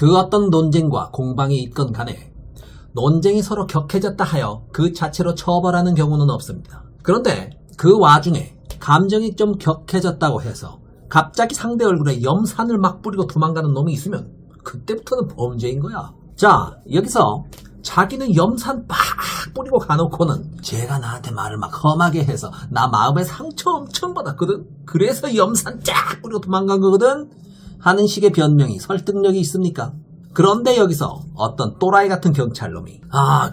그 어떤 논쟁과 공방이 있건 간에 논쟁이 서로 격해졌다 하여 그 자체로 처벌하는 경우는 없습니다. 그런데 그 와중에 감정이 좀 격해졌다고 해서 갑자기 상대 얼굴에 염산을 막 뿌리고 도망가는 놈이 있으면 그때부터는 범죄인 거야. 자, 여기서 자기는 염산 빡 뿌리고 가놓고는 제가 나한테 말을 막 험하게 해서 나 마음에 상처 엄청 받았거든. 그래서 염산 쫙 뿌리고 도망간 거거든 하는 식의 변명이 설득력이 있습니까? 그런데 여기서 어떤 또라이 같은 경찰놈이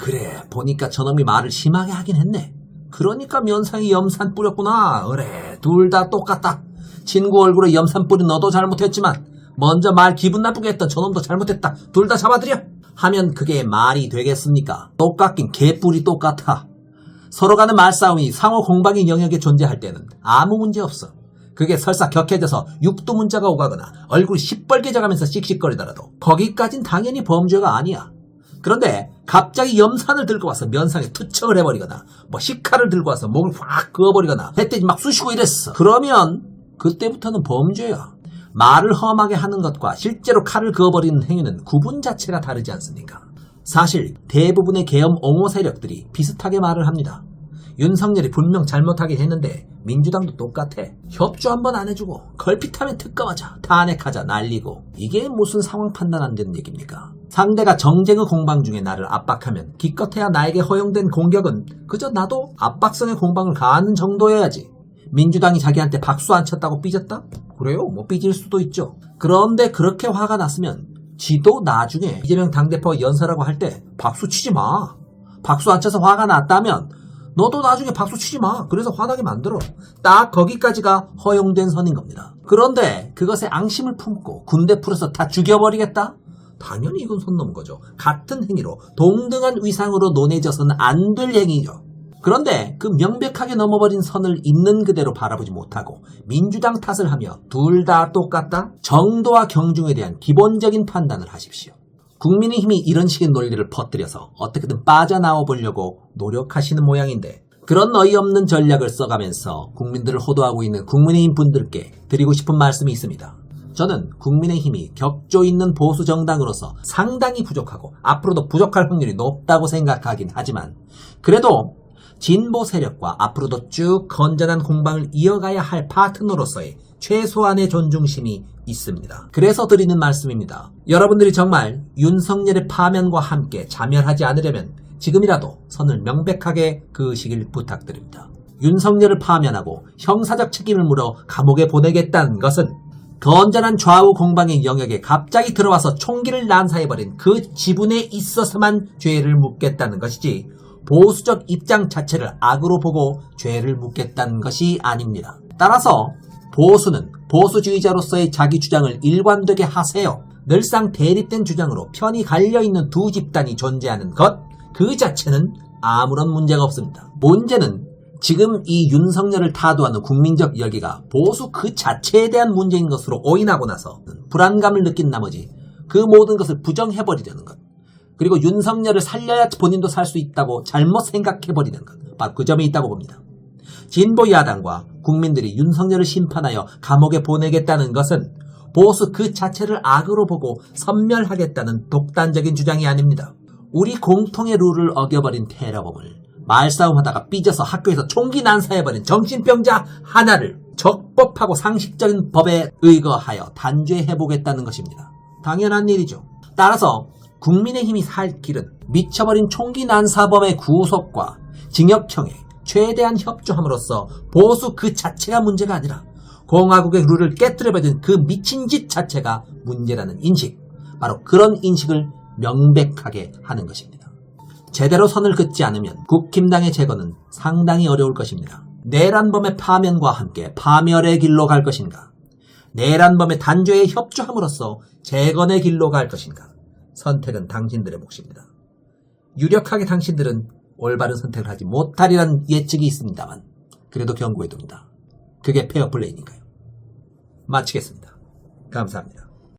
그래 보니까 저놈이 말을 심하게 하긴 했네. 그러니까 면상이 염산 뿌렸구나. 그래 둘 다 똑같다. 친구 얼굴에 염산 뿌린 너도 잘못했지만 먼저 말 기분 나쁘게 했던 저놈도 잘못했다. 둘 다 잡아들여 하면 그게 말이 되겠습니까? 똑같긴 개뿔이 똑같아. 서로 간의 말싸움이 상호 공방의 영역에 존재할 때는 아무 문제 없어. 그게 설사 격해져서 육두문자가 오가거나 얼굴이 시뻘개져가면서 씩씩거리더라도 거기까진 당연히 범죄가 아니야. 그런데 갑자기 염산을 들고 와서 면상에 투척을 해버리거나 뭐 식칼을 들고 와서 목을 확 그어버리거나 햇빛이 막 쑤시고 이랬어. 그러면 그때부터는 범죄야. 말을 험하게 하는 것과 실제로 칼을 그어버리는 행위는 구분 자체가 다르지 않습니까? 사실 대부분의 계엄 옹호 세력들이 비슷하게 말을 합니다. 윤석열이 분명 잘못하긴 했는데 민주당도 똑같아. 협조 한번 안 해주고 걸핏하면 특검하자 탄핵하자 난리고. 이게 무슨 상황 판단 안 되는 얘기입니까? 상대가 정쟁의 공방 중에 나를 압박하면 기껏해야 나에게 허용된 공격은 그저 나도 압박성의 공방을 가하는 정도여야지. 민주당이 자기한테 박수 안 쳤다고 삐졌다? 그래요, 뭐 삐질 수도 있죠. 그런데 그렇게 화가 났으면 지도 나중에 이재명 당대표가 연설하고 할 때 박수 치지 마. 박수 안 쳐서 화가 났다면 너도 나중에 박수 치지 마. 그래서 화나게 만들어. 딱 거기까지가 허용된 선인 겁니다. 그런데 그것에 앙심을 품고 군대 풀어서 다 죽여버리겠다? 당연히 이건 선 넘은 거죠. 같은 행위로 동등한 위상으로 논해져서는 안 될 행위죠. 그런데 그 명백하게 넘어버린 선을 있는 그대로 바라보지 못하고 민주당 탓을 하며 둘 다 똑같다? 정도와 경중에 대한 기본적인 판단을 하십시오. 국민의힘이 이런 식의 논리를 퍼뜨려서 어떻게든 빠져나와 보려고 노력하시는 모양인데 그런 어이없는 전략을 써가면서 국민들을 호도하고 있는 국민의힘 분들께 드리고 싶은 말씀이 있습니다. 저는 국민의힘이 격조 있는 보수 정당으로서 상당히 부족하고 앞으로도 부족할 확률이 높다고 생각하긴 하지만 그래도 진보 세력과 앞으로도 쭉 건전한 공방을 이어가야 할 파트너로서의 최소한의 존중심이 있습니다. 그래서 드리는 말씀입니다. 여러분들이 정말 윤석열의 파면과 함께 자멸하지 않으려면 지금이라도 선을 명백하게 그으시길 부탁드립니다. 윤석열을 파면하고 형사적 책임을 물어 감옥에 보내겠다는 것은 건전한 좌우 공방의 영역에 갑자기 들어와서 총기를 난사해버린 그 지분에 있어서만 죄를 묻겠다는 것이지 보수적 입장 자체를 악으로 보고 죄를 묻겠다는 것이 아닙니다. 따라서 보수는 보수주의자로서의 자기 주장을 일관되게 하세요. 늘상 대립된 주장으로 편이 갈려있는 두 집단이 존재하는 것, 그 자체는 아무런 문제가 없습니다. 문제는 지금 이 윤석열을 타도하는 국민적 열기가 보수 그 자체에 대한 문제인 것으로 오인하고 나서 불안감을 느낀 나머지 그 모든 것을 부정해버리려는 것, 그리고 윤석열을 살려야 본인도 살 수 있다고 잘못 생각해버리는 것, 바로 그 점이 있다고 봅니다. 진보 야당과 국민들이 윤석열을 심판하여 감옥에 보내겠다는 것은 보수 그 자체를 악으로 보고 섬멸하겠다는 독단적인 주장이 아닙니다. 우리 공통의 룰을 어겨버린 테러범을 말싸움하다가 삐져서 학교에서 총기 난사해버린 정신병자 하나를 적법하고 상식적인 법에 의거하여 단죄해보겠다는 것입니다. 당연한 일이죠. 따라서 국민의힘이 살 길은 미쳐버린 총기 난사범의 구속과 징역형에 최대한 협조함으로써 보수 그 자체가 문제가 아니라 공화국의 룰을 깨뜨려버린 그 미친 짓 자체가 문제라는 인식, 바로 그런 인식을 명백하게 하는 것입니다. 제대로 선을 긋지 않으면 국힘당의 제거는 상당히 어려울 것입니다. 내란범의 파면과 함께 파멸의 길로 갈 것인가, 내란범의 단죄에 협조함으로써 재건의 길로 갈 것인가, 선택은 당신들의 몫입니다. 유력하게 당신들은 올바른 선택을 하지 못하리란 예측이 있습니다만 그래도 경고해둡니다. 그게 페어플레이니까요. 마치겠습니다. 감사합니다.